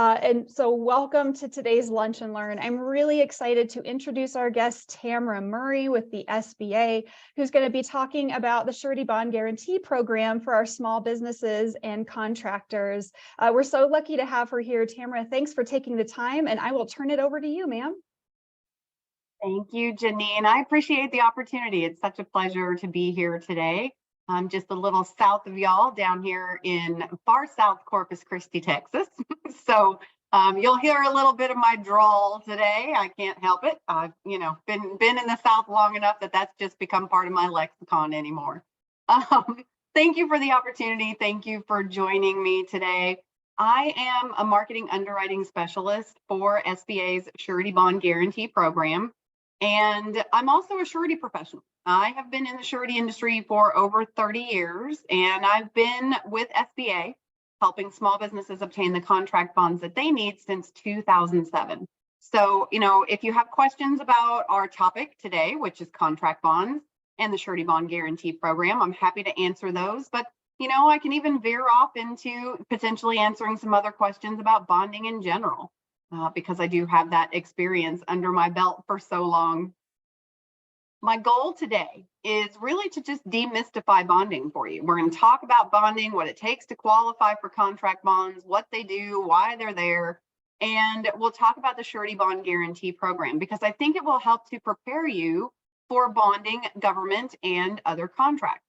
And so welcome to today's Lunch and Learn. I'm really excited to introduce our guest, Tamara Murray with the SBA, who's going to be talking about the Surety Bond Guarantee Program for our small businesses and contractors. We're so lucky to have her here. Tamara, thanks for taking the time, and I will turn it over to you, ma'am. Thank you, Janine. I appreciate the opportunity. It's such a pleasure to be here today. I'm just a little south of y'all down here in far south Corpus Christi, Texas. So you'll hear a little bit of my drawl today. I can't help it. I've been in the South long enough that that's just become part of my lexicon anymore. Thank you for the opportunity. Thank you for joining me today. I am a marketing underwriting specialist for SBA's Surety Bond Guarantee Program. And I'm also a surety professional. I have been in the surety industry for over 30 years, and I've been with SBA helping small businesses obtain the contract bonds that they need since 2007. So, if you have questions about our topic today, which is contract bonds and the Surety Bond Guarantee Program, I'm happy to answer those. But, I can even veer off into potentially answering some other questions about bonding in general. Because I do have that experience under my belt for so long. My goal today is really to just demystify bonding for you. We're going to talk about bonding, what it takes to qualify for contract bonds, what they do, why they're there, and we'll talk about the Surety Bond Guarantee Program because I think it will help to prepare you for bonding government and other contracts.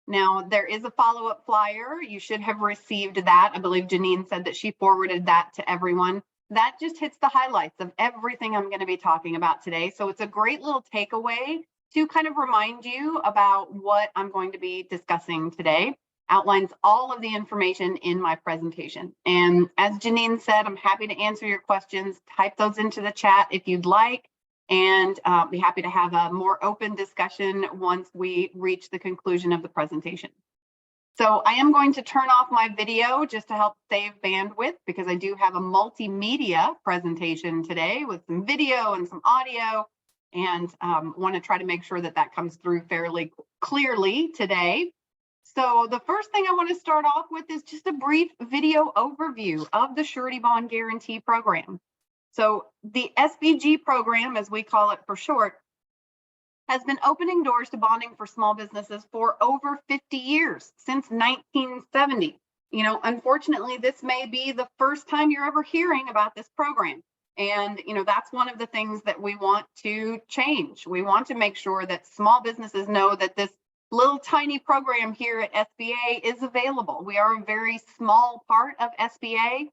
Now, there is a follow-up flyer. You should have received that. I believe Janine said that she forwarded that to everyone. That just hits the highlights of everything I'm going to be talking about today. So it's a great little takeaway to kind of remind you about what I'm going to be discussing today. Outlines all of the information in my presentation. And as Janine said, I'm happy to answer your questions. Type those into the chat if you'd like, and be happy to have a more open discussion once we reach the conclusion of the presentation. So I am going to turn off my video just to help save bandwidth because I do have a multimedia presentation today with some video and some audio, and want to try to make sure that that comes through fairly clearly today. So the first thing I want to start off with is just a brief video overview of the Surety Bond Guarantee Program. So the SBG program, as we call it for short, has been opening doors to bonding for small businesses for over 50 years, since 1970. Unfortunately, this may be the first time you're ever hearing about this program. And, that's one of the things that we want to change. We want to make sure that small businesses know that this little tiny program here at SBA is available. We are a very small part of SBA,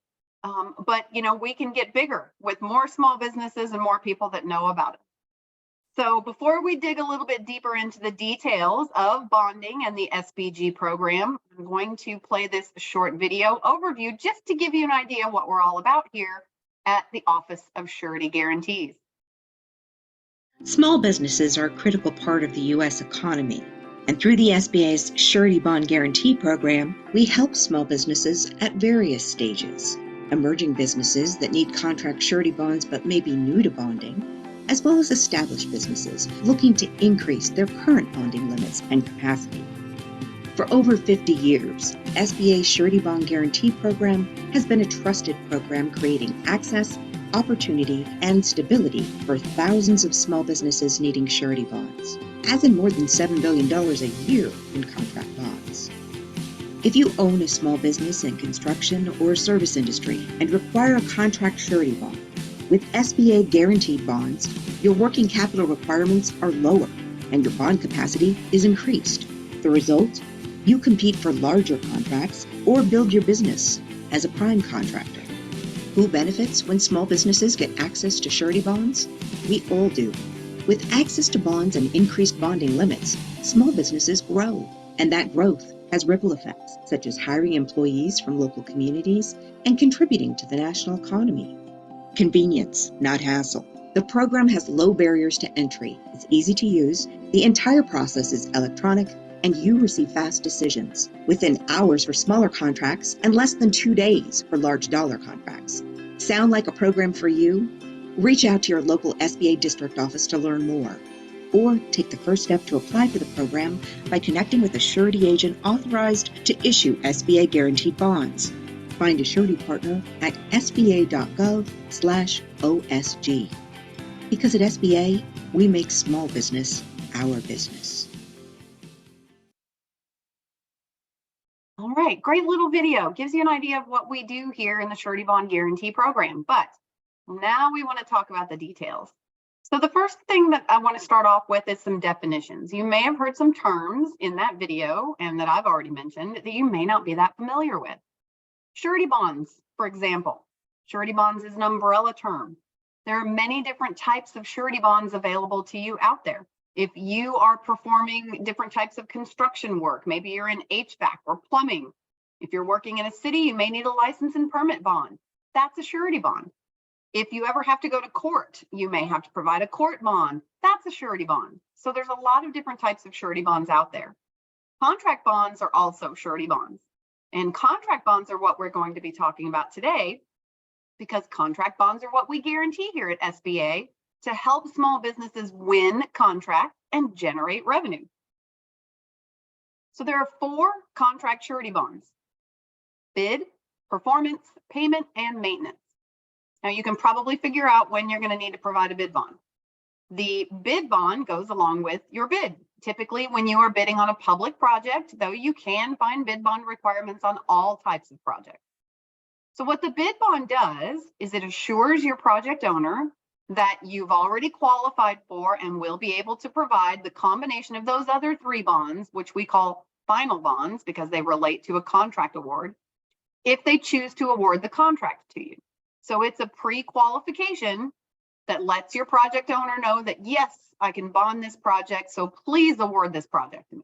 but, we can get bigger with more small businesses and more people that know about it. So before we dig a little bit deeper into the details of bonding and the SBG program, I'm going to play this short video overview just to give you an idea what we're all about here at the Office of Surety Guarantees. Small businesses are a critical part of the U.S. economy, and through the SBA's Surety Bond Guarantee Program, we help small businesses at various stages. Emerging businesses that need contract surety bonds but may be new to bonding, as well as established businesses looking to increase their current bonding limits and capacity. For over 50 years, SBA's Surety Bond Guarantee Program has been a trusted program creating access, opportunity, and stability for thousands of small businesses needing surety bonds, as in more than $7 billion a year in contract bonds. If you own a small business in construction or service industry and require a contract surety bond, with SBA guaranteed bonds, your working capital requirements are lower and your bond capacity is increased. The result? You compete for larger contracts or build your business as a prime contractor. Who benefits when small businesses get access to surety bonds? We all do. With access to bonds and increased bonding limits, small businesses grow, and that growth has ripple effects, such as hiring employees from local communities and contributing to the national economy. Convenience, not hassle. The program has low barriers to entry. It's easy to use. The entire process is electronic, and you receive fast decisions within hours for smaller contracts and less than 2 days for large dollar contracts. Sound like a program for you? Reach out to your local SBA district office to learn more, or take the first step to apply for the program by connecting with a surety agent authorized to issue SBA guaranteed bonds. Find a surety partner at sba.gov/OSG. Because at SBA, we make small business our business. All right, great little video. Gives you an idea of what we do here in the Surety Bond Guarantee Program. But now we want to talk about the details. So the first thing that I want to start off with is some definitions. You may have heard some terms in that video and that I've already mentioned that you may not be that familiar with. Surety bonds, for example. Surety bonds is an umbrella term. There are many different types of surety bonds available to you out there. If you are performing different types of construction work, maybe you're in HVAC or plumbing. If you're working in a city, you may need a license and permit bond. That's a surety bond. If you ever have to go to court, you may have to provide a court bond. That's a surety bond. So there's a lot of different types of surety bonds out there. Contract bonds are also surety bonds. And contract bonds are what we're going to be talking about today, because contract bonds are what we guarantee here at SBA to help small businesses win contracts and generate revenue. So there are 4 contract surety bonds: bid, performance, payment, and maintenance. Now you can probably figure out when you're going to need to provide a bid bond. The bid bond goes along with your bid. Typically, when you are bidding on a public project, though you can find bid bond requirements on all types of projects. So what the bid bond does is it assures your project owner that you've already qualified for and will be able to provide the combination of those other 3 bonds, which we call final bonds because they relate to a contract award, if they choose to award the contract to you. So it's a pre-qualification that lets your project owner know that, yes, I can bond this project, so please award this project to me.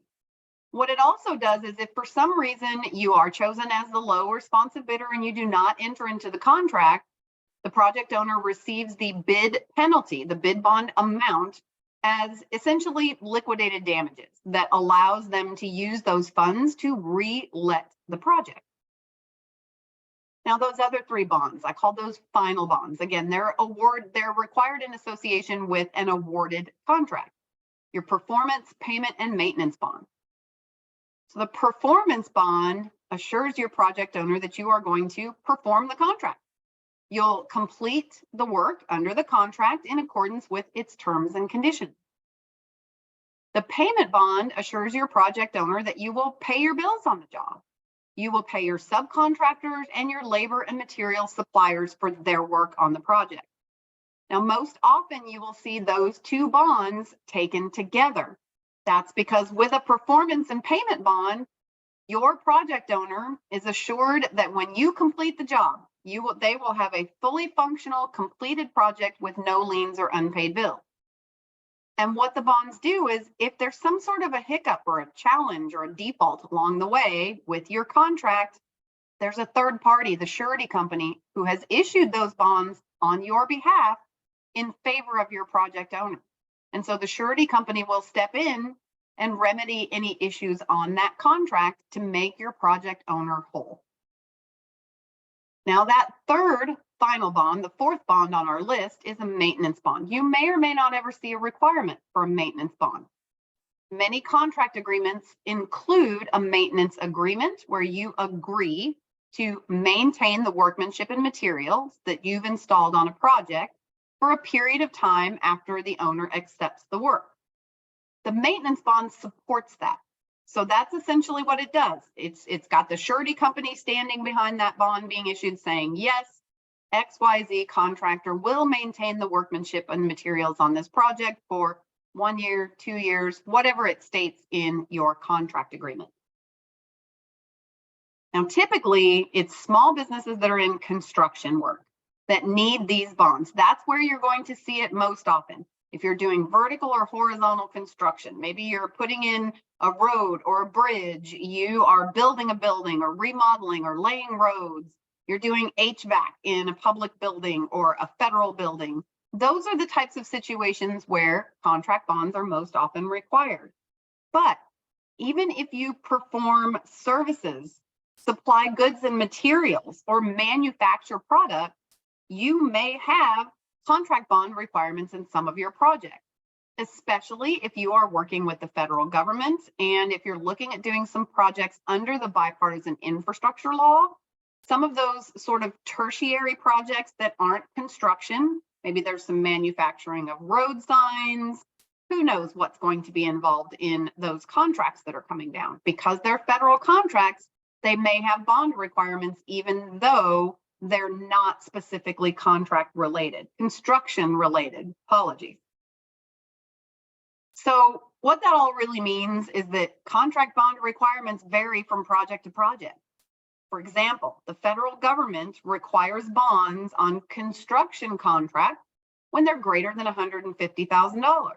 What it also does is if for some reason you are chosen as the low responsive bidder and you do not enter into the contract, the project owner receives the bid penalty, the bid bond amount, as essentially liquidated damages that allows them to use those funds to re-let the project. Now, those other 3 bonds, I call those final bonds. Again, they're required in association with an awarded contract. Your performance, payment, and maintenance bond. So the performance bond assures your project owner that you are going to perform the contract. You'll complete the work under the contract in accordance with its terms and conditions. The payment bond assures your project owner that you will pay your bills on the job. You will pay your subcontractors and your labor and material suppliers for their work on the project. Now, most often you will see those 2 bonds taken together. That's because with a performance and payment bond, your project owner is assured that when you complete the job, they will have a fully functional, completed project with no liens or unpaid bills. And what the bonds do is if there's some sort of a hiccup or a challenge or a default along the way with your contract, there's a third party, the surety company, who has issued those bonds on your behalf in favor of your project owner. And so the surety company will step in and remedy any issues on that contract to make your project owner whole. Now that third final bond, the 4th bond on our list, is a maintenance bond. You may or may not ever see a requirement for a maintenance bond. Many contract agreements include a maintenance agreement where you agree to maintain the workmanship and materials that you've installed on a project for a period of time after the owner accepts the work. The maintenance bond supports that. So that's essentially what it does. It's got the surety company standing behind that bond being issued saying, yes, XYZ contractor will maintain the workmanship and materials on this project for 1 year, 2 years, whatever it states in your contract agreement. Now, typically, it's small businesses that are in construction work that need these bonds. That's where you're going to see it most often. If you're doing vertical or horizontal construction, maybe you're putting in a road or a bridge, you are building a building or remodeling or laying roads, you're doing HVAC in a public building or a federal building. Those are the types of situations where contract bonds are most often required. But even if you perform services, supply goods and materials, or manufacture products, you may have contract bond requirements in some of your projects, especially if you are working with the federal government and if you're looking at doing some projects under the bipartisan infrastructure law. Some of those sort of tertiary projects that aren't construction, maybe there's some manufacturing of road signs. Who knows what's going to be involved in those contracts that are coming down? Because they're federal contracts, they may have bond requirements, even though they're not specifically contract related, construction related, apologies. So what that all really means is that contract bond requirements vary from project to project. For example, the federal government requires bonds on construction contracts when they're greater than $150,000.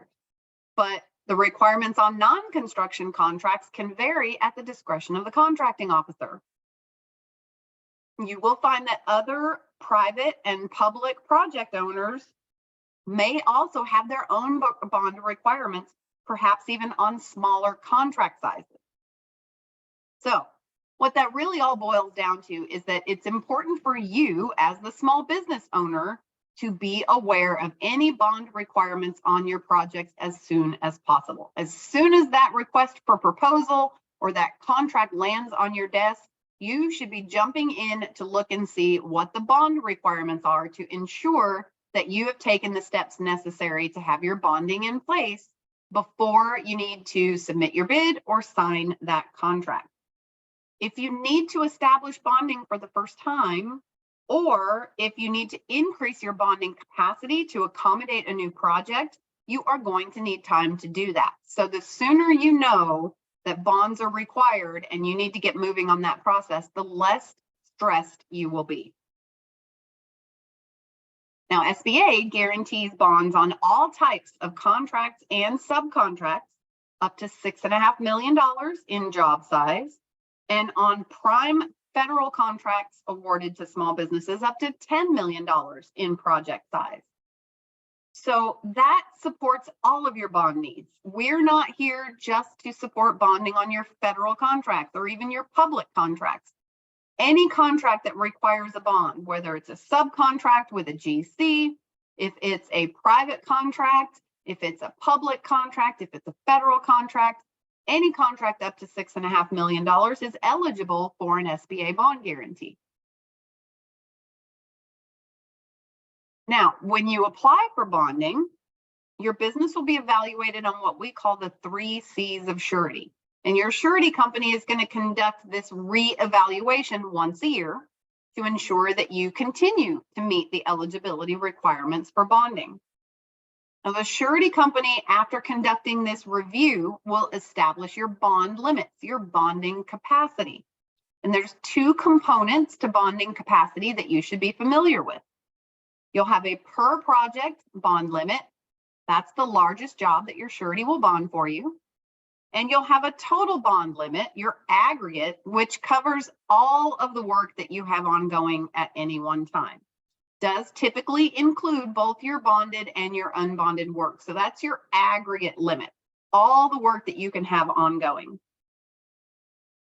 But the requirements on non-construction contracts can vary at the discretion of the contracting officer. You will find that other private and public project owners may also have their own bond requirements, perhaps even on smaller contract sizes. So what that really all boils down to is that it's important for you as the small business owner to be aware of any bond requirements on your projects as soon as possible. As soon as that request for proposal or that contract lands on your desk, you should be jumping in to look and see what the bond requirements are to ensure that you have taken the steps necessary to have your bonding in place before you need to submit your bid or sign that contract. If you need to establish bonding for the first time, or if you need to increase your bonding capacity to accommodate a new project, you are going to need time to do that. So the sooner you know that bonds are required and you need to get moving on that process, the less stressed you will be. Now, SBA guarantees bonds on all types of contracts and subcontracts up to $6.5 million in job size, and on prime federal contracts awarded to small businesses up to $10 million in project size. So that supports all of your bond needs. We're not here just to support bonding on your federal contracts or even your public contracts. Any contract that requires a bond, whether it's a subcontract with a GC, if it's a private contract, if it's a public contract, if it's a federal contract, any contract up to $6.5 million is eligible for an SBA bond guarantee. Now, when you apply for bonding, your business will be evaluated on what we call the 3 C's of surety. And your surety company is going to conduct this re-evaluation once a year to ensure that you continue to meet the eligibility requirements for bonding. Now, the surety company, after conducting this review, will establish your bond limits, your bonding capacity. And there's 2 components to bonding capacity that you should be familiar with. You'll have a per project bond limit. That's the largest job that your surety will bond for you. And you'll have a total bond limit, your aggregate, which covers all of the work that you have ongoing at any one time. Does typically include both your bonded and your unbonded work. So that's your aggregate limit, all the work that you can have ongoing.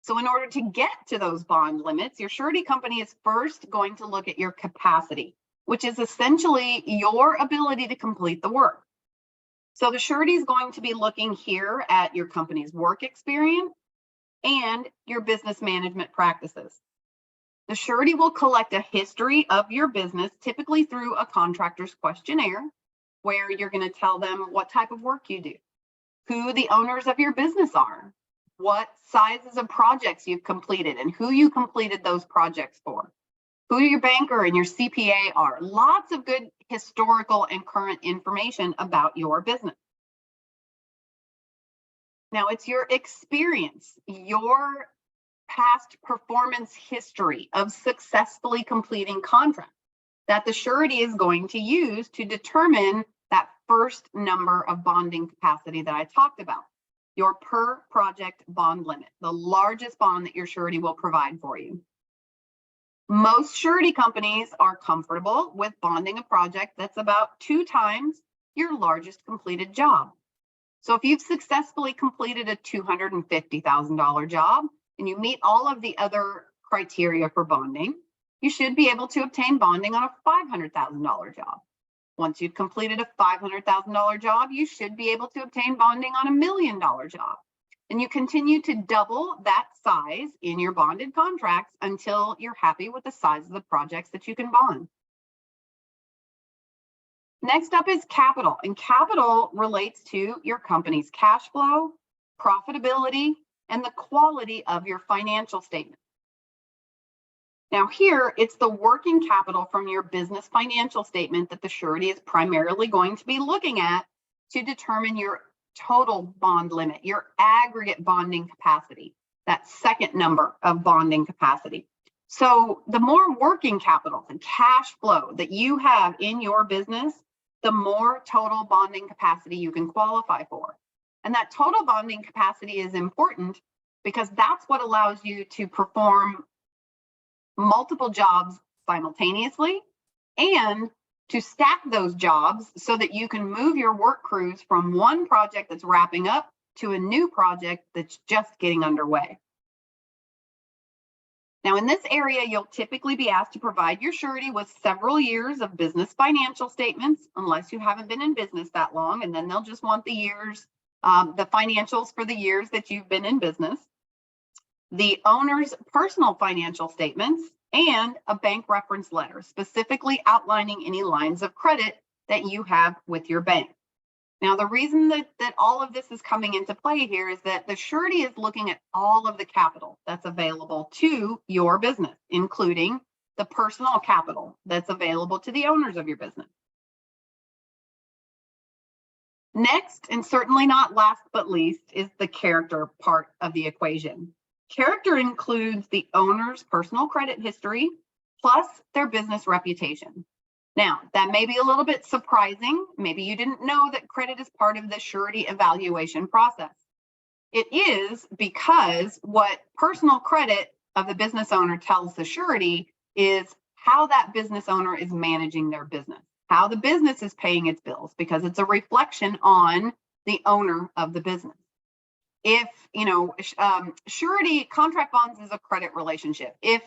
So in order to get to those bond limits, your surety company is first going to look at your capacity, which is essentially your ability to complete the work. So the surety is going to be looking here at your company's work experience and your business management practices. The surety will collect a history of your business, typically through a contractor's questionnaire, where you're going to tell them what type of work you do, who the owners of your business are, what sizes of projects you've completed, and who you completed those projects for, who your banker and your CPA are. Lots of good historical and current information about your business. Now, it's your experience, your past performance history of successfully completing contracts that the surety is going to use to determine that first number of bonding capacity that I talked about, your per project bond limit, the largest bond that your surety will provide for you. Most surety companies are comfortable with bonding a project that's about 2 times your largest completed job. So if you've successfully completed a $250,000 job and you meet all of the other criteria for bonding, you should be able to obtain bonding on a $500,000 job. Once you've completed a $500,000 job, you should be able to obtain bonding on a $1 million job. And you continue to double that size in your bonded contracts until you're happy with the size of the projects that you can bond. Next up is capital, and capital relates to your company's cash flow, profitability, and the quality of your financial statement. Now here, it's the working capital from your business financial statement that the surety is primarily going to be looking at to determine your total bond limit, your aggregate bonding capacity, that second number of bonding capacity. So the more working capital and cash flow that you have in your business, the more total bonding capacity you can qualify for. And that total bonding capacity is important because that's what allows you to perform multiple jobs simultaneously and to stack those jobs so that you can move your work crews from one project that's wrapping up to a new project that's just getting underway. Now, in this area, you'll typically be asked to provide your surety with several years of business financial statements, unless you haven't been in business that long, and then they'll just want the years, the financials for the years that you've been in business, the owner's personal financial statements, and a bank reference letter, specifically outlining any lines of credit that you have with your bank. Now, the reason that all of this is coming into play here is that the surety is looking at all of the capital that's available to your business, including the personal capital that's available to the owners of your business. Next, and certainly not last but least, is the character part of the equation. Character includes the owner's personal credit history plus their business reputation. Now, that may be a little bit surprising. Maybe you didn't know that credit is part of the surety evaluation process. It is because what personal credit of the business owner tells the surety is how that business owner is managing their business, how the business is paying its bills, because it's a reflection on the owner of the business. If, surety contract bonds is a credit relationship. If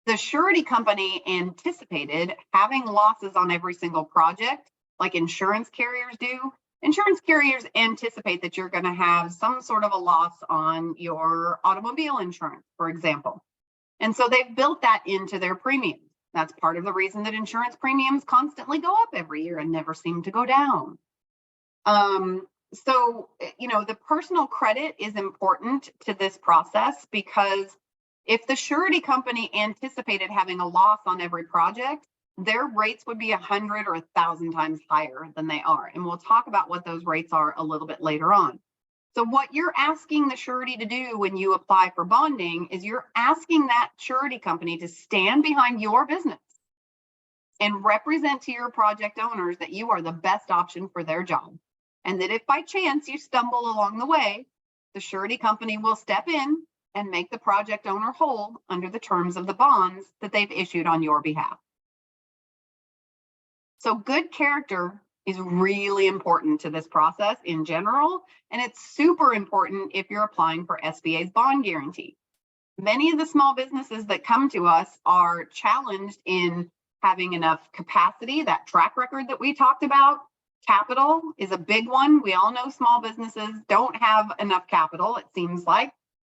the surety company anticipated having losses on every single project, like insurance carriers do, insurance carriers anticipate that you're going to have some sort of a loss on your automobile insurance, for example. And so they've built that into their premiums. That's part of the reason that insurance premiums constantly go up every year and never seem to go down. So, the personal credit is important to this process because if the surety company anticipated having a loss on every project, their rates would be 100 or 1,000 times higher than they are. And we'll talk about what those rates are a little bit later on. So what you're asking the surety to do when you apply for bonding is you're asking that surety company to stand behind your business and represent to your project owners that you are the best option for their job. And that if by chance you stumble along the way, the surety company will step in and make the project owner whole under the terms of the bonds that they've issued on your behalf. So good character is really important to this process in general, and it's super important if you're applying for SBA's bond guarantee. Many of the small businesses that come to us are challenged in having enough capacity, that track record that we talked about. Capital is a big one. We all know small businesses don't have enough capital, it seems like,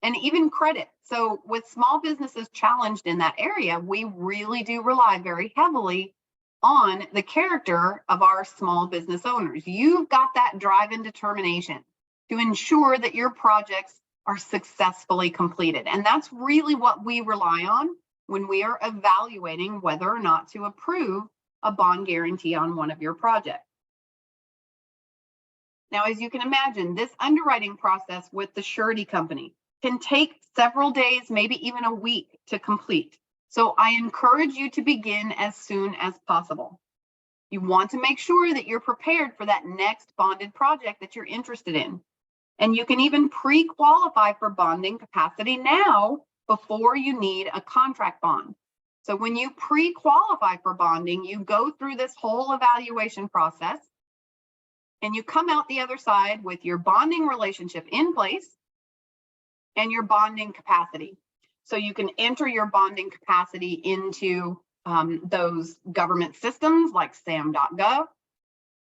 and even credit. So with small businesses challenged in that area, we really do rely very heavily on the character of our small business owners. You've got that drive and determination to ensure that your projects are successfully completed. And that's really what we rely on when we are evaluating whether or not to approve a bond guarantee on one of your projects. Now, as you can imagine, this underwriting process with the surety company can take several days, maybe even a week to complete. So I encourage you to begin as soon as possible. You want to make sure that you're prepared for that next bonded project that you're interested in. And you can even pre-qualify for bonding capacity now before you need a contract bond. So when you pre-qualify for bonding, you go through this whole evaluation process and you come out the other side with your bonding relationship in place and your bonding capacity. So you can enter your bonding capacity into those government systems like sam.gov.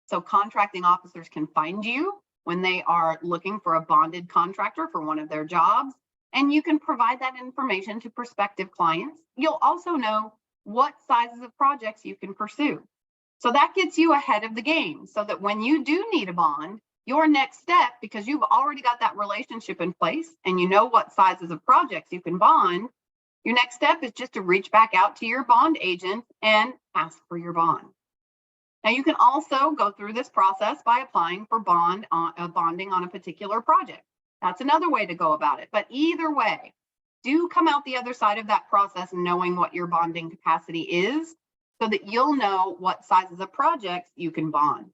So contracting officers can find you when they are looking for a bonded contractor for one of their jobs, and you can provide that information to prospective clients. You'll also know what sizes of projects you can pursue. So that gets you ahead of the game so that when you do need a bond, your next step, because you've already got that relationship in place and you know what sizes of projects you can bond, your next step is just to reach back out to your bond agent and ask for your bond. Now, you can also go through this process by applying for bonding on a particular project. That's another way to go about it. But either way, do come out the other side of that process knowing what your bonding capacity is so that you'll know what sizes of projects you can bond.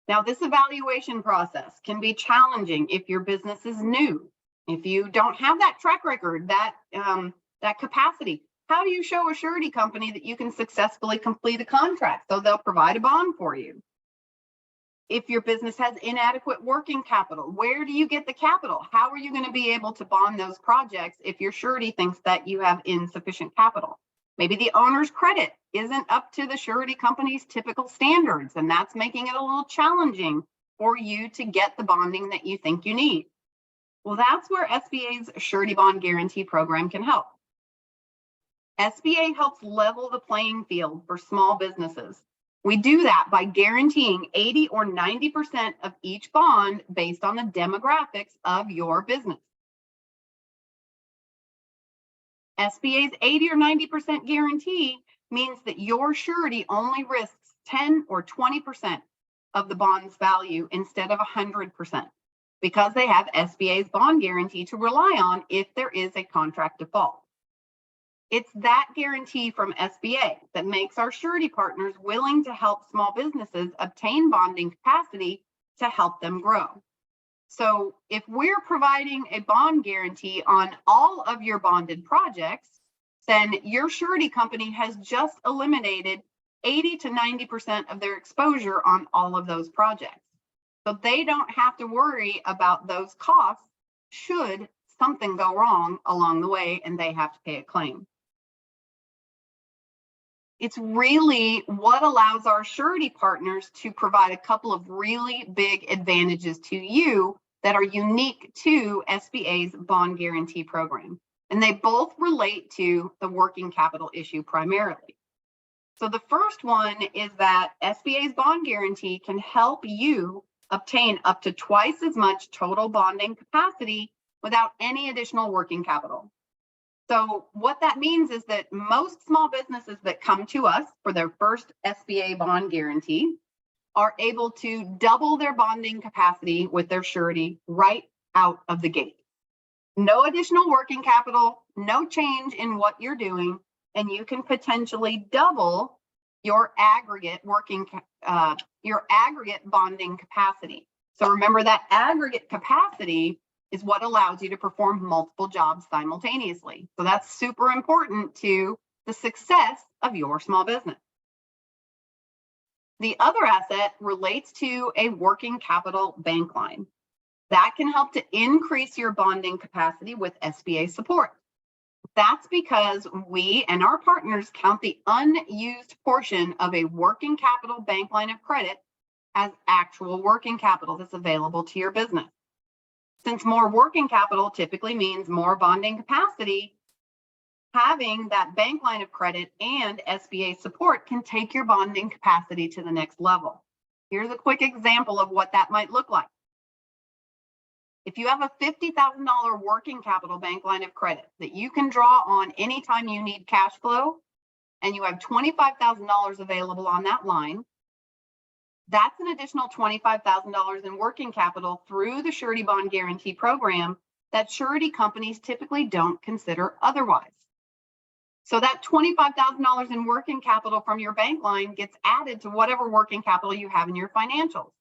Now, this evaluation process can be challenging if your business is new, if you don't have that track record, that capacity. How do you show a surety company that you can successfully complete a contract so they'll provide a bond for you? If your business has inadequate working capital, where do you get the capital? How are you going to be able to bond those projects if your surety thinks that you have insufficient capital? Maybe the owner's credit isn't up to the surety company's typical standards, and that's making it a little challenging for you to get the bonding that you think you need. Well, that's where SBA's Surety Bond Guarantee Program can help. SBA helps level the playing field for small businesses. We do that by guaranteeing 80 or 90% of each bond based on the demographics of your business. SBA's 80 or 90% guarantee means that your surety only risks 10 or 20% of the bond's value instead of 100%, because they have SBA's bond guarantee to rely on if there is a contract default. It's that guarantee from SBA that makes our surety partners willing to help small businesses obtain bonding capacity to help them grow. So if we're providing a bond guarantee on all of your bonded projects, then your surety company has just eliminated 80 to 90% of their exposure on all of those projects. So they don't have to worry about those costs should something go wrong along the way and they have to pay a claim. It's really what allows our surety partners to provide a couple of really big advantages to you that are unique to SBA's bond guarantee program. And they both relate to the working capital issue primarily. So the first one is that SBA's bond guarantee can help you obtain up to twice as much total bonding capacity without any additional working capital. So what that means is that most small businesses that come to us for their first SBA bond guarantee are able to double their bonding capacity with their surety right out of the gate. No additional working capital, no change in what you're doing, and you can potentially double your aggregate bonding capacity. So remember that aggregate capacity is what allows you to perform multiple jobs simultaneously. So that's super important to the success of your small business. The other asset relates to a working capital bank line. That can help to increase your bonding capacity with SBA support. That's because we and our partners count the unused portion of a working capital bank line of credit as actual working capital that's available to your business. Since more working capital typically means more bonding capacity, having that bank line of credit and SBA support can take your bonding capacity to the next level. Here's a quick example of what that might look like. If you have a $50,000 working capital bank line of credit that you can draw on anytime you need cash flow, and you have $25,000 available on that line, that's an additional $25,000 in working capital through the Surety Bond Guarantee Program that surety companies typically don't consider otherwise. So that $25,000 in working capital from your bank line gets added to whatever working capital you have in your financials.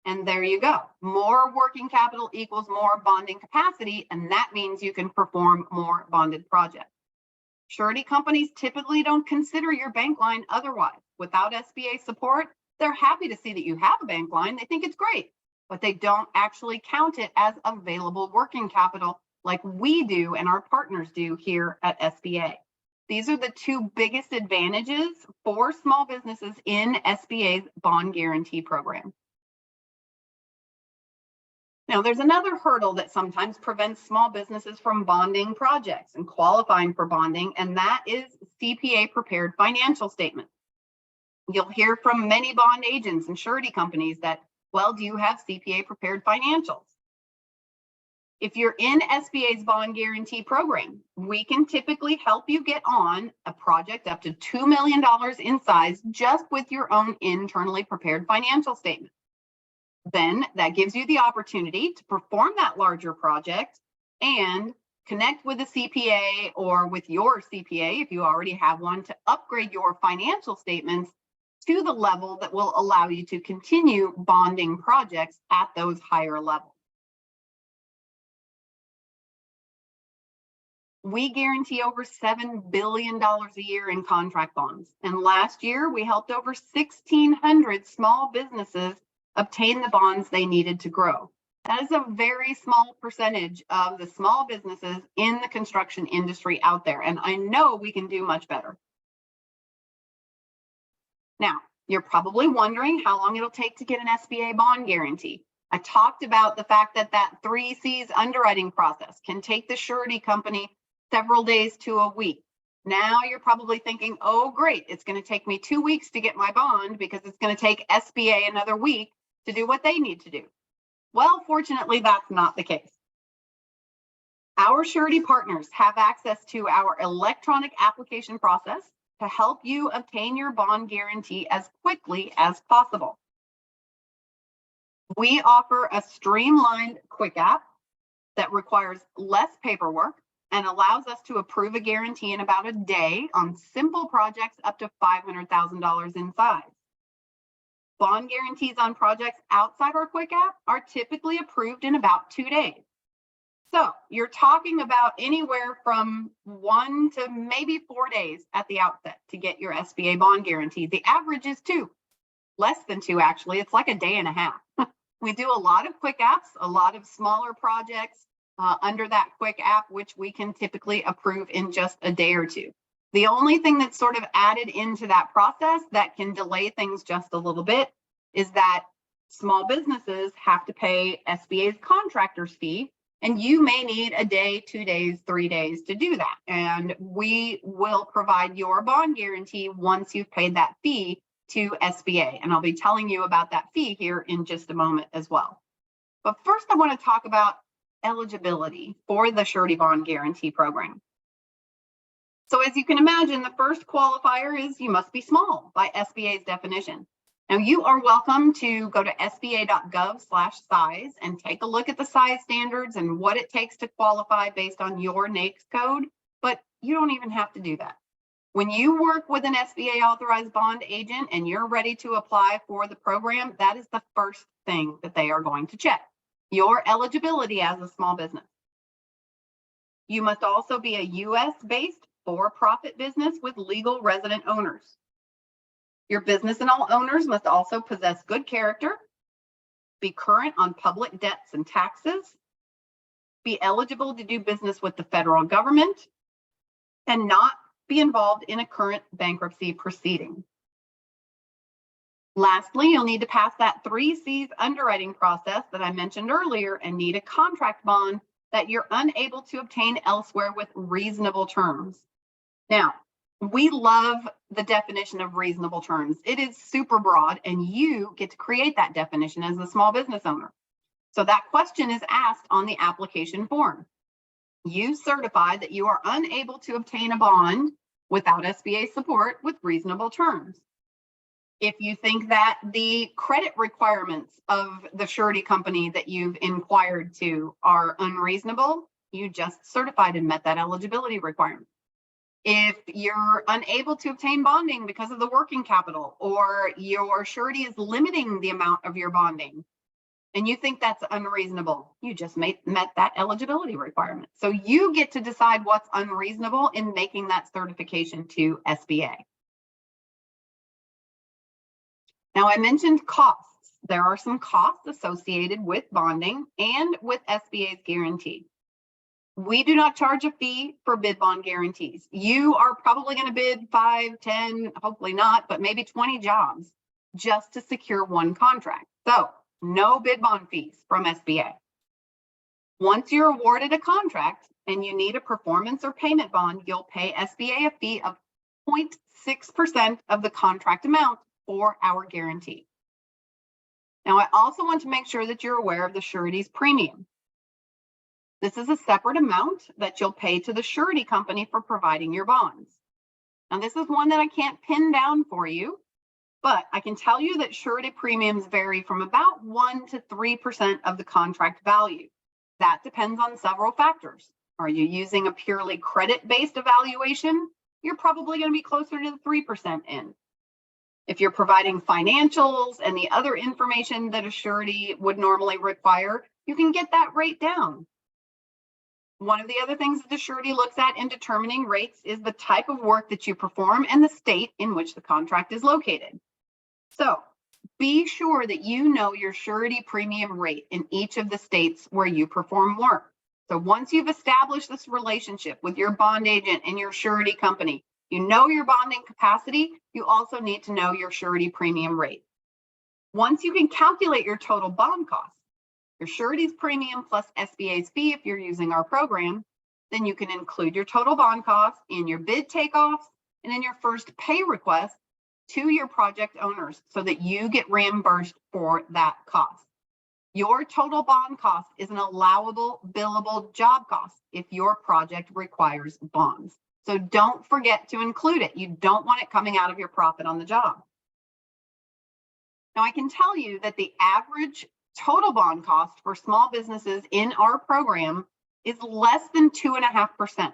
And there you go. More working capital equals more bonding capacity, and that means you can perform more bonded projects. Surety companies typically don't consider your bank line otherwise. Without SBA support, they're happy to see that you have a bank line. They think it's great, but they don't actually count it as available working capital like we do and our partners do here at SBA. These are the two biggest advantages for small businesses in SBA's bond guarantee program. Now, there's another hurdle that sometimes prevents small businesses from bonding projects and qualifying for bonding, and that is CPA prepared financial statements. You'll hear from many bond agents and surety companies that, well, do you have CPA prepared financials? If you're in SBA's bond guarantee program, we can typically help you get on a project up to $2 million in size just with your own internally prepared financial statement. Then that gives you the opportunity to perform that larger project and connect with a CPA or with your CPA, if you already have one, to upgrade your financial statements to the level that will allow you to continue bonding projects at those higher levels. We guarantee over $7 billion a year in contract bonds. And last year, we helped over 1,600 small businesses obtain the bonds they needed to grow. That is a very small percentage of the small businesses in the construction industry out there. And I know we can do much better. Now, you're probably wondering how long it'll take to get an SBA bond guarantee. I talked about the fact that that 3 C's underwriting process can take the surety company several days to a week. Now you're probably thinking, oh, great, it's going to take me 2 weeks to get my bond because it's going to take SBA another week to do what they need to do. Well, fortunately, that's not the case. Our surety partners have access to our electronic application process to help you obtain your bond guarantee as quickly as possible. We offer a streamlined quick app that requires less paperwork and allows us to approve a guarantee in about a day on simple projects up to $500,000 in size. Bond guarantees on projects outside our quick app are typically approved in about 2 days. So you're talking about anywhere from 1 to maybe 4 days at the outset to get your SBA bond guarantee. The average is 2, less than 2 actually. It's like a day and a half. We do a lot of quick apps, a lot of smaller projects under that quick app, which we can typically approve in just a day or 2. The only thing that's sort of added into that process that can delay things just a little bit is that small businesses have to pay SBA's contractors fee, and you may need a day, 2 days, 3 days to do that. And we will provide your bond guarantee once you've paid that fee to SBA. And I'll be telling you about that fee here in just a moment as well. But first, I want to talk about eligibility for the surety bond guarantee program. So as you can imagine, the first qualifier is you must be small by SBA's definition. Now you are welcome to go to sba.gov/size and take a look at the size standards and what it takes to qualify based on your NAICS code, but you don't even have to do that. When you work with an SBA authorized bond agent and you're ready to apply for the program, that is the first thing that they are going to check, your eligibility as a small business. You must also be a US-based for-profit business with legal resident owners. Your business and all owners must also possess good character, be current on public debts and taxes, be eligible to do business with the federal government, and not be involved in a current bankruptcy proceeding. Lastly, you'll need to pass that 3 C's underwriting process that I mentioned earlier and need a contract bond that you're unable to obtain elsewhere with reasonable terms. Now, we love the definition of reasonable terms. It is super broad, and you get to create that definition as a small business owner. So that question is asked on the application form. You certify that you are unable to obtain a bond without SBA support with reasonable terms. If you think that the credit requirements of the surety company that you've inquired to are unreasonable, you just certified and met that eligibility requirement. If you're unable to obtain bonding because of the working capital, or your surety is limiting the amount of your bonding, and you think that's unreasonable, you just met that eligibility requirement. So you get to decide what's unreasonable in making that certification to SBA. Now, I mentioned costs. There are some costs associated with bonding and with SBA's guarantee. We do not charge a fee for bid bond guarantees. You are probably going to bid 5, 10, hopefully not, but maybe 20 jobs just to secure one contract. So no bid bond fees from SBA. Once you're awarded a contract and you need a performance or payment bond, you'll pay SBA a fee of 0.6% of the contract amount for our guarantee. Now, I also want to make sure that you're aware of the surety's premium. This is a separate amount that you'll pay to the surety company for providing your bonds. Now, this is one that I can't pin down for you, but I can tell you that surety premiums vary from about 1 to 3% of the contract value. That depends on several factors. Are you using a purely credit-based evaluation? You're probably going to be closer to the 3% end. If you're providing financials and the other information that a surety would normally require, you can get that rate down. One of the other things that the surety looks at in determining rates is the type of work that you perform and the state in which the contract is located. So be sure that you know your surety premium rate in each of the states where you perform work. So once you've established this relationship with your bond agent and your surety company, you know your bonding capacity, you also need to know your surety premium rate. Once you can calculate your total bond cost, your surety's premium plus SBA's fee if you're using our program, then you can include your total bond cost in your bid takeoffs and in your first pay request to your project owners so that you get reimbursed for that cost. Your total bond cost is an allowable billable job cost if your project requires bonds. So don't forget to include it. You don't want it coming out of your profit on the job. Now, I can tell you that the average total bond cost for small businesses in our program is less than 2.5%.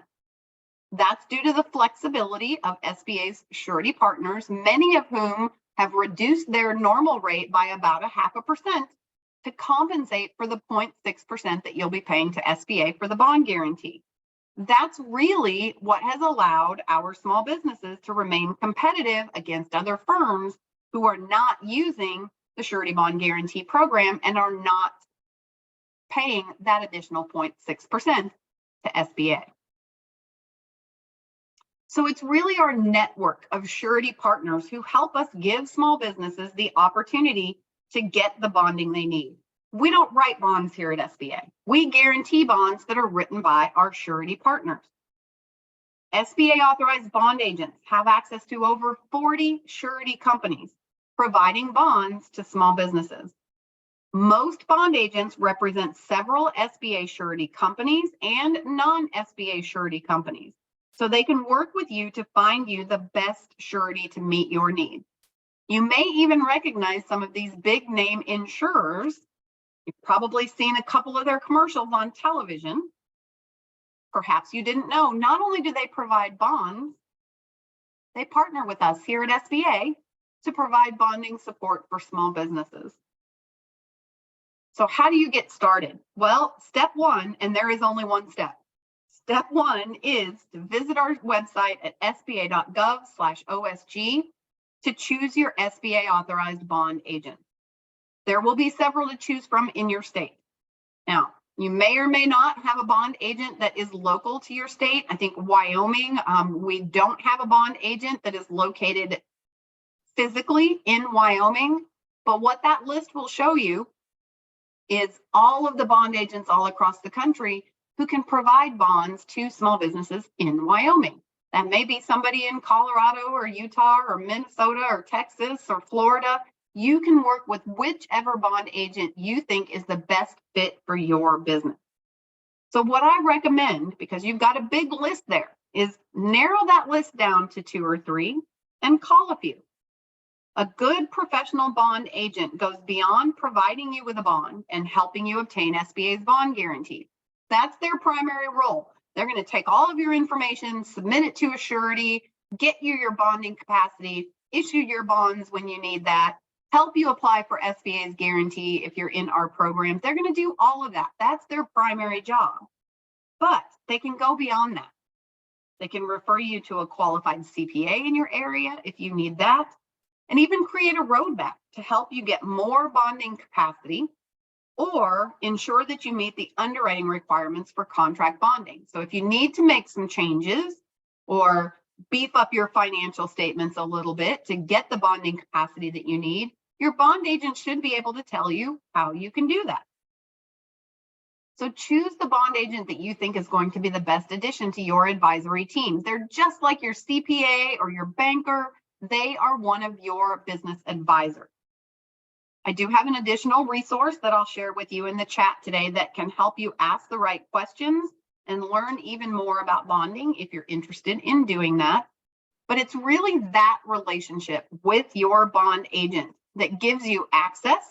That's due to the flexibility of SBA's surety partners, many of whom have reduced their normal rate by about 0.5% to compensate for the 0.6% that you'll be paying to SBA for the bond guarantee. That's really what has allowed our small businesses to remain competitive against other firms who are not using the surety bond guarantee program and are not paying that additional 0.6% to SBA. So it's really our network of surety partners who help us give small businesses the opportunity to get the bonding they need. We don't write bonds here at SBA. We guarantee bonds that are written by our surety partners. SBA authorized bond agents have access to over 40 surety companies providing bonds to small businesses. Most bond agents represent several SBA surety companies and non-SBA surety companies, so they can work with you to find you the best surety to meet your needs. You may even recognize some of these big name insurers. You've probably seen a couple of their commercials on television. Perhaps you didn't know, not only do they provide bonds, they partner with us here at SBA to provide bonding support for small businesses. So how do you get started? Well, step one, and there is only one step. Step one is to visit our website at sba.gov/OSG to choose your SBA authorized bond agent. There will be several to choose from in your state. Now, you may or may not have a bond agent that is local to your state. I think Wyoming, we don't have a bond agent that is located physically in Wyoming, but what that list will show you is all of the bond agents all across the country who can provide bonds to small businesses in Wyoming. That may be somebody in Colorado or Utah or Minnesota or Texas or Florida. You can work with whichever bond agent you think is the best fit for your business. So what I recommend, because you've got a big list there, is narrow that list down to 2 or 3 and call a few. A good professional bond agent goes beyond providing you with a bond and helping you obtain SBA's bond guarantee. That's their primary role. They're going to take all of your information, submit it to a surety, get you your bonding capacity, issue your bonds when you need that, help you apply for SBA's guarantee if you're in our program. They're going to do all of that. That's their primary job. But they can go beyond that. They can refer you to a qualified CPA in your area if you need that, and even create a roadmap to help you get more bonding capacity or ensure that you meet the underwriting requirements for contract bonding. So if you need to make some changes or beef up your financial statements a little bit to get the bonding capacity that you need, your bond agent should be able to tell you how you can do that. So choose the bond agent that you think is going to be the best addition to your advisory team. They're just like your CPA or your banker. They are one of your business advisors. I do have an additional resource that I'll share with you in the chat today that can help you ask the right questions and learn even more about bonding if you're interested in doing that. But it's really that relationship with your bond agent that gives you access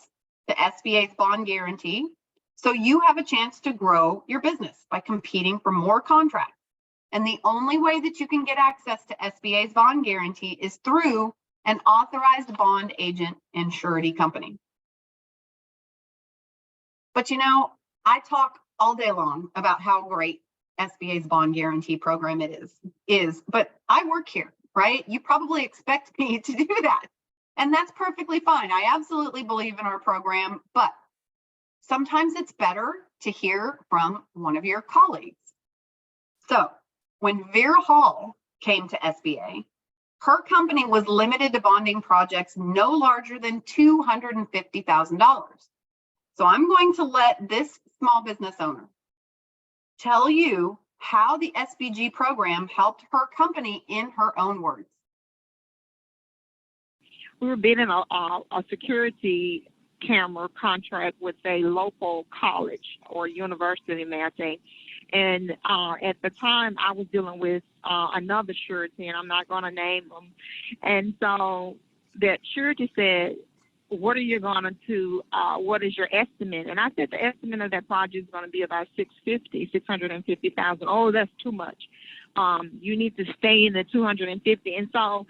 to SBA's bond guarantee, so you have a chance to grow your business by competing for more contracts. And the only way that you can get access to SBA's bond guarantee is through an authorized bond agent and surety company. But you know, I talk all day long about how great SBA's bond guarantee program it is, but I work here, right? You probably expect me to do that. And that's perfectly fine. I absolutely believe in our program, but sometimes it's better to hear from one of your colleagues. So when Vera Hall came to SBA, her company was limited to bonding projects no larger than $250,000. So I'm going to let this small business owner tell you how the SBG program helped her company in her own words. We were bidding a security camera contract with a local college or university, may I say. And at the time, I was dealing with another surety, and I'm not going to name them. And so that surety said, what are you going to do? What is your estimate? And I said the estimate of that project is going to be about $650,000. Oh, that's too much. You need to stay in the 250. And so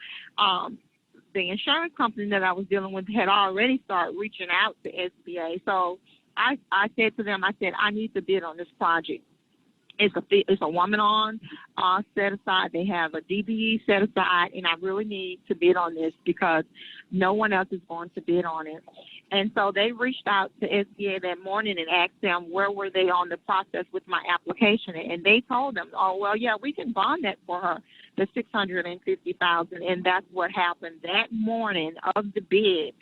the insurance company that I was dealing with had already started reaching out to SBA. So I said to them, I said, I need to bid on this project. It's a woman on set aside. They have a DBE set aside, and I really need to bid on this because no one else is going to bid on it. And so they reached out to SBA that morning and asked them where were they on the process with my application, and they told them, oh well, yeah, we can bond that for her, the $650,000, and that's what happened that morning of the bid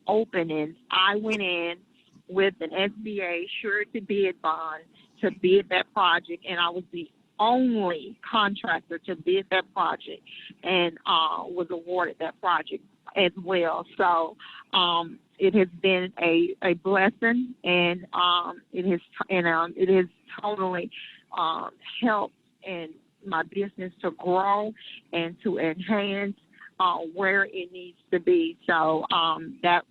opening. I went in with an SBA surety bid bond to bid that project, and I was the only contractor to bid that project and was awarded that project as well. So it has been a blessing, and it has totally helped in my business to grow and to enhance where it needs to be. So that's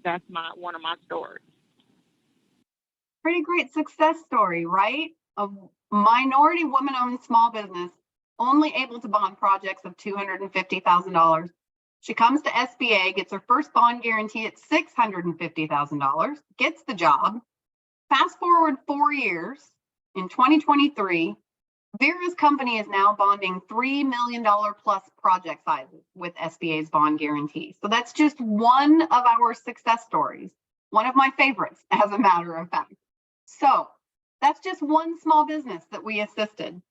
one of my stories. Pretty great success story, right? A minority woman-owned small business, only able to bond projects of $250,000. She comes to SBA, gets her first bond guarantee at $650,000, gets the job. Fast forward 4 years, in 2023, Vera's company is now bonding $3 million plus project sizes with SBA's bond guarantee. So that's just one of our success stories, one of my favorites, as a matter of fact. So that's just one small business that we assisted.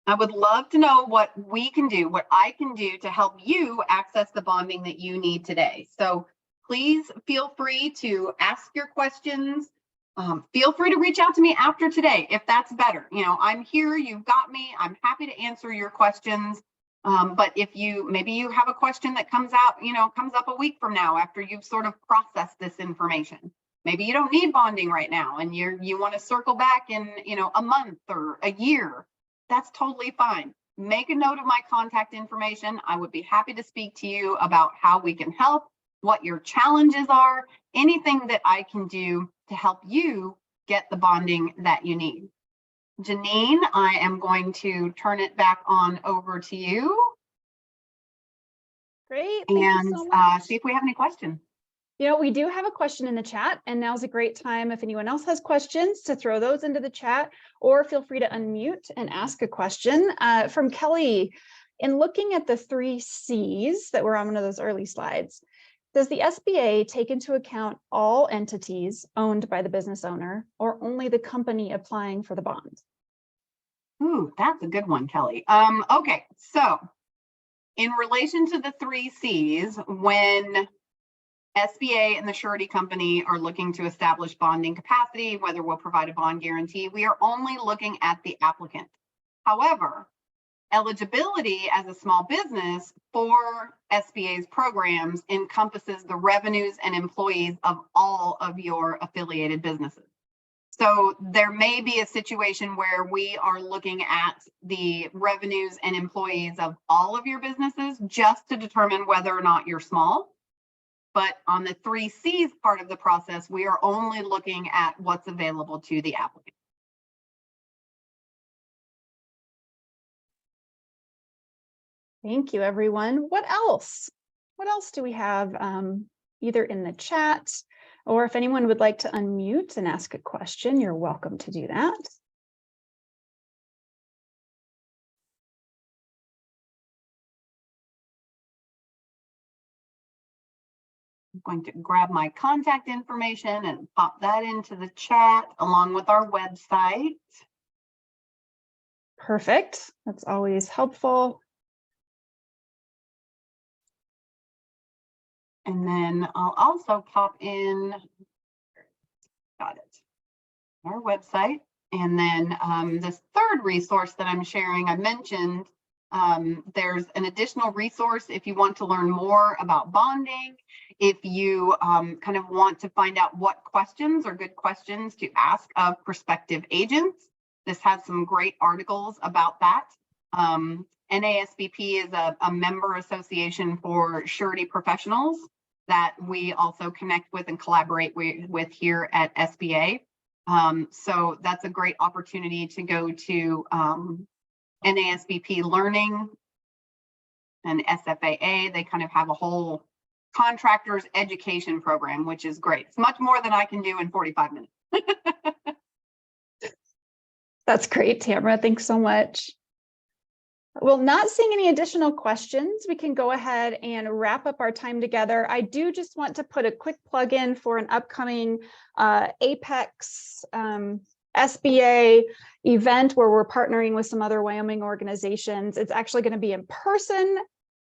I would love to know what we can do, what I can do to help you access the bonding that you need today. So please feel free to ask your questions. Feel free to reach out to me after today if that's better. You know, I'm here, you've got me. I'm happy to answer your questions. But if maybe you have a question that comes up a week from now after you've sort of processed this information. Maybe you don't need bonding right now and you want to circle back in, a month or a year. That's totally fine. Make a note of my contact information. I would be happy to speak to you about how we can help, what your challenges are, anything that I can do to help you get the bonding that you need. Janine, I am going to turn it back on over to you. Great. Thank you so much. And see if we have any questions. We do have a question in the chat, and now's a great time if anyone else has questions to throw those into the chat, or feel free to unmute and ask a question. From Kelly, in looking at the 3 C's that were on one of those early slides, Does the SBA take into account all entities owned by the business owner or only the company applying for the bond? Ooh, that's a good one, Kelly. Okay, so in relation to the 3 C's, when SBA and the surety company are looking to establish bonding capacity, whether we'll provide a bond guarantee, we are only looking at the applicant. However, eligibility as a small business for SBA's programs encompasses the revenues and employees of all of your affiliated businesses. So there may be a situation where we are looking at the revenues and employees of all of your businesses just to determine whether or not you're small. But on the 3 C's part of the process, we are only looking at what's available to the applicant. Thank you, everyone. What else? What else do we have either in the chat, or if anyone would like to unmute and ask a question, you're welcome to do that. I'm going to grab my contact information and pop that into the chat along with our website. Perfect. That's always helpful. And then I'll also pop in, got it, our website. And then this third resource that I'm sharing, I mentioned there's an additional resource if you want to learn more about bonding, if you kind of want to find out what questions are good questions to ask of prospective agents. This has some great articles about that. NASBP is a member association for surety professionals that we also connect with and collaborate with here at SBA. So that's a great opportunity to go to NASBP Learning and SFAA. They kind of have a whole contractors education program, which is great. It's much more than I can do in 45 minutes. That's great, Tamara. Thanks so much. Well, not seeing any additional questions, we can go ahead and wrap up our time together. I do just want to put a quick plug in for an upcoming APEX SBA event where we're partnering with some other Wyoming organizations. It's actually going to be in person.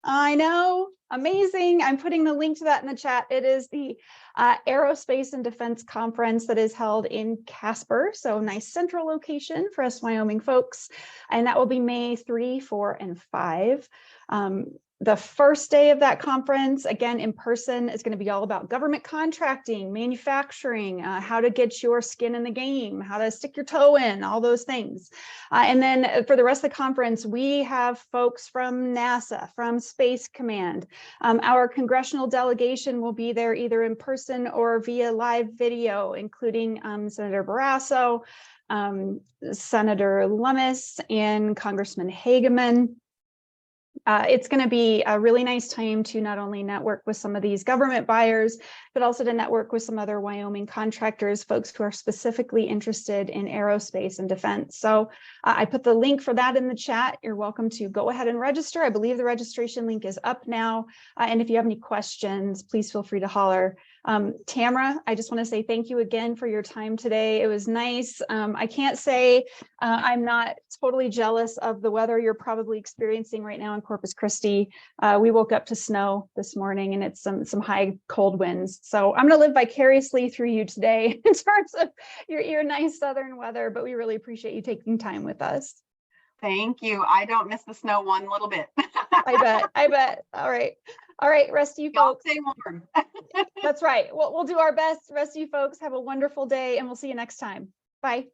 I know, amazing. I'm putting the link to that in the chat. It is the Aerospace and Defense Conference that is held in Casper. So nice central location for us Wyoming folks. And that will be May 3, 4, and 5. The first day of that conference, again, in person, is going to be all about government contracting, manufacturing, how to get your skin in the game, how to stick your toe in, all those things. And then for the rest of the conference, we have folks from NASA, from Space Command. Our congressional delegation will be there either in person or via live video, including Senator Barrasso, Senator Lummis, and Congressman Hageman. It's going to be a really nice time to not only network with some of these government buyers, but also to network with some other Wyoming contractors, folks who are specifically interested in aerospace and defense. So I put the link for that in the chat. You're welcome to go ahead and register. I believe the registration link is up now. And if you have any questions, please feel free to holler. Tamara, I just want to say thank you again for your time today. It was nice. I can't say I'm not totally jealous of the weather you're probably experiencing right now in Corpus Christi. We woke up to snow this morning and it's some high cold winds. So I'm going to live vicariously through you today in terms of your nice southern weather, but we really appreciate you taking time with us. Thank you. I don't miss the snow one little bit. I bet. All right, rest of you folks. Stay warm. That's right. We'll do our best. Rest of you folks have a wonderful day and we'll see you next time. Bye.